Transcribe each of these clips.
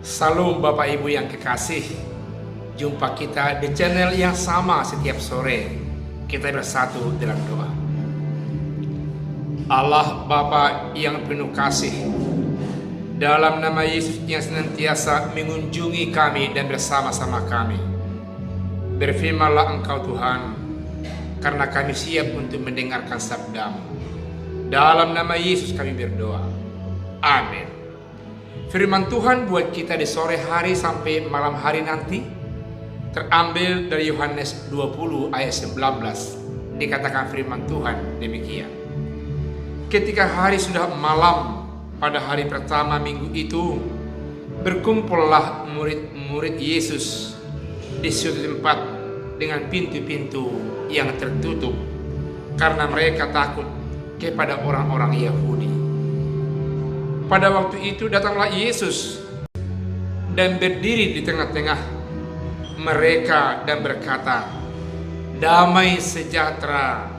Salam Bapak Ibu yang kekasih. Jumpa kita di channel yang sama setiap sore. Kita bersatu dalam doa. Allah Bapa yang penuh kasih, dalam nama Yesus yang senantiasa mengunjungi kami dan bersama-sama kami, berfirmanlah Engkau Tuhan, karena kami siap untuk mendengarkan sabda-Mu. Dalam nama Yesus kami berdoa. Amin. Firman Tuhan buat kita di sore hari sampai malam hari nanti terambil dari Yohanes 20 ayat 19. Dikatakan firman Tuhan demikian. Ketika hari sudah malam pada hari pertama minggu itu, berkumpullah murid-murid Yesus di suatu tempat dengan pintu-pintu yang tertutup karena mereka takut kepada orang-orang Yahudi. Pada waktu itu datanglah Yesus dan berdiri di tengah-tengah mereka dan berkata, "Damai sejahtera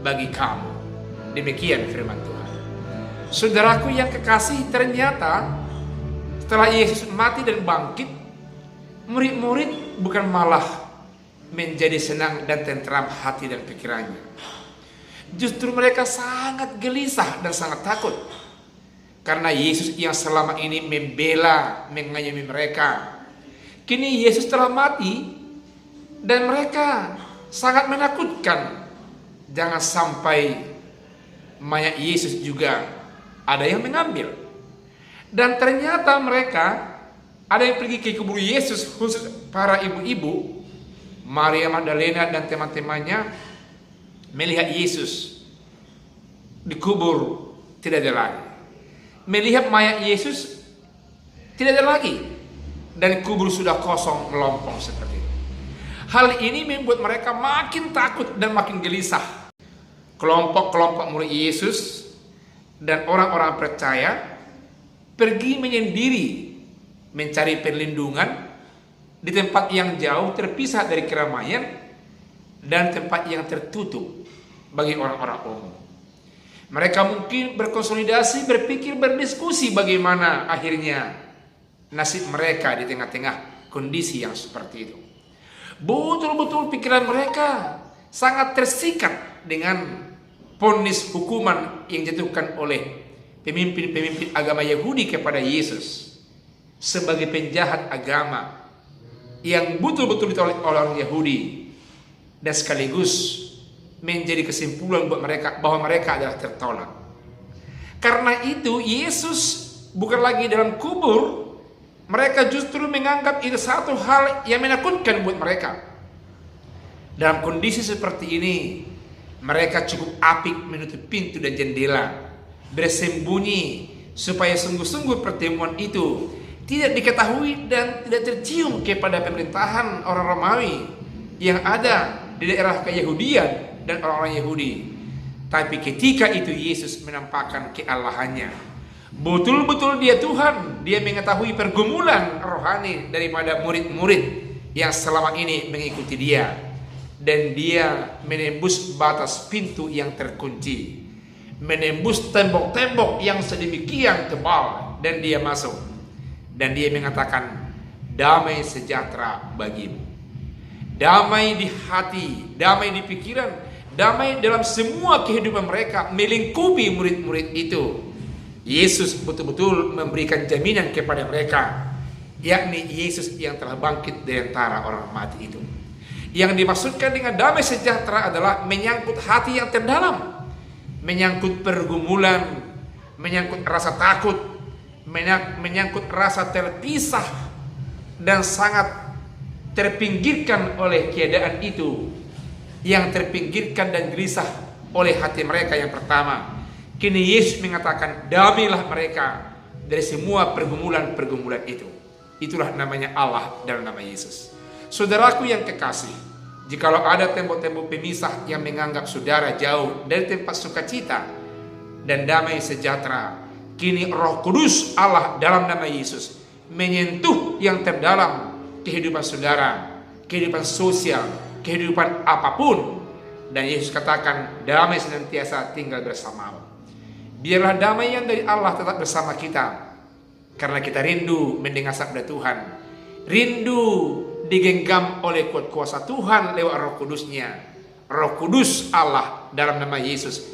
bagi kamu." Demikian firman Tuhan. Saudaraku yang kekasih, ternyata setelah Yesus mati dan bangkit, murid-murid bukan malah menjadi senang dan tentram hati dan pikirannya. Justru mereka sangat gelisah dan sangat takut. Karena Yesus yang selama ini membela, mengayomi mereka, kini Yesus telah mati dan mereka sangat menakutkan. Jangan sampai mayat Yesus juga ada yang mengambil. Dan ternyata mereka ada yang pergi ke kubur Yesus, khusus para ibu-ibu. Maria Magdalena dan teman-temannya melihat Yesus dikubur tidak ada lagi. Melihat mayat Yesus tidak ada lagi, dan kubur sudah kosong melompong seperti itu. Hal ini membuat mereka makin takut dan makin gelisah. Kelompok-kelompok murid Yesus dan orang-orang percaya pergi menyendiri mencari perlindungan di tempat yang jauh terpisah dari keramaian dan tempat yang tertutup bagi orang-orang umum. Mereka mungkin berkonsolidasi, berpikir, berdiskusi bagaimana akhirnya nasib mereka di tengah-tengah kondisi yang seperti itu. Betul-betul pikiran mereka sangat tersikat dengan vonis hukuman yang dijatuhkan oleh pemimpin-pemimpin agama Yahudi kepada Yesus sebagai penjahat agama yang betul-betul ditolak oleh orang Yahudi, dan sekaligus menjadi kesimpulan buat mereka bahwa mereka adalah tertolak. Karena itu Yesus bukan lagi dalam kubur. Mereka justru menganggap itu satu hal yang menakutkan buat mereka. Dalam kondisi seperti ini, mereka cukup apik menutup pintu dan jendela, bersembunyi supaya sungguh-sungguh pertemuan itu tidak diketahui dan tidak tercium kepada pemerintahan orang Romawi yang ada di daerah Keyahudian dan orang-orang Yahudi. Tapi ketika itu Yesus menampakkan keallahannya. Betul-betul dia Tuhan. Dia mengetahui pergumulan rohani daripada murid-murid yang selama ini mengikuti dia. Dan dia menembus batas pintu yang terkunci, menembus tembok-tembok yang sedemikian tebal, dan dia masuk. Dan dia mengatakan, "Damai sejahtera bagimu." Damai di hati, damai di pikiran, damai dalam semua kehidupan mereka melingkupi murid-murid itu. Yesus betul-betul memberikan jaminan kepada mereka, yakni Yesus yang telah bangkit dari antara orang mati itu. Yang dimaksudkan dengan damai sejahtera adalah menyangkut hati yang terdalam, menyangkut pergumulan, menyangkut rasa takut, menyangkut rasa terpisah dan sangat terpinggirkan oleh keadaan itu, yang terpinggirkan dan gelisah oleh hati mereka yang pertama. Kini Yesus mengatakan, damailah mereka dari semua pergumulan-pergumulan itu. Itulah namanya Allah dalam nama Yesus. Saudaraku yang kekasih, jikalau ada tembok-tembok pemisah yang menganggap saudara jauh dari tempat sukacita dan damai sejahtera, kini Roh Kudus Allah dalam nama Yesus menyentuh yang terdalam kehidupan saudara, kehidupan sosial, kehidupan apapun. Dan Yesus katakan, damai senantiasa tinggal bersamamu. Biarlah damai yang dari Allah tetap bersama kita. Karena kita rindu mendengar sabda Tuhan, rindu digenggam oleh kuat kuasa Tuhan lewat Roh Kudus-Nya. Roh Kudus Allah dalam nama Yesus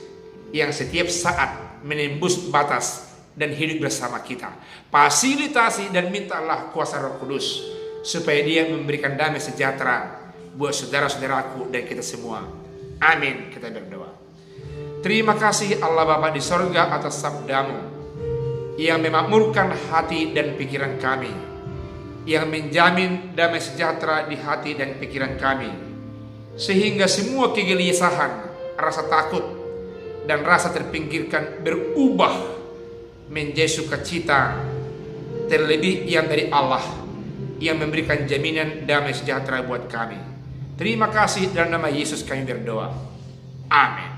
yang setiap saat menembus batas dan hidup bersama kita. Fasilitasi dan mintalah kuasa Roh Kudus supaya Dia memberikan damai sejahtera buat saudara-saudaraku dan kita semua. Amin. Kita berdoa. Terima kasih Allah Bapa di sorga atas sabdamu yang memakmurkan hati dan pikiran kami, yang menjamin damai sejahtera di hati dan pikiran kami, sehingga semua kegelisahan, rasa takut, dan rasa terpinggirkan berubah menjadi sukacita terlebih yang dari Allah yang memberikan jaminan damai sejahtera buat kami. Terima kasih, dalam nama Yesus kami berdoa. Amin.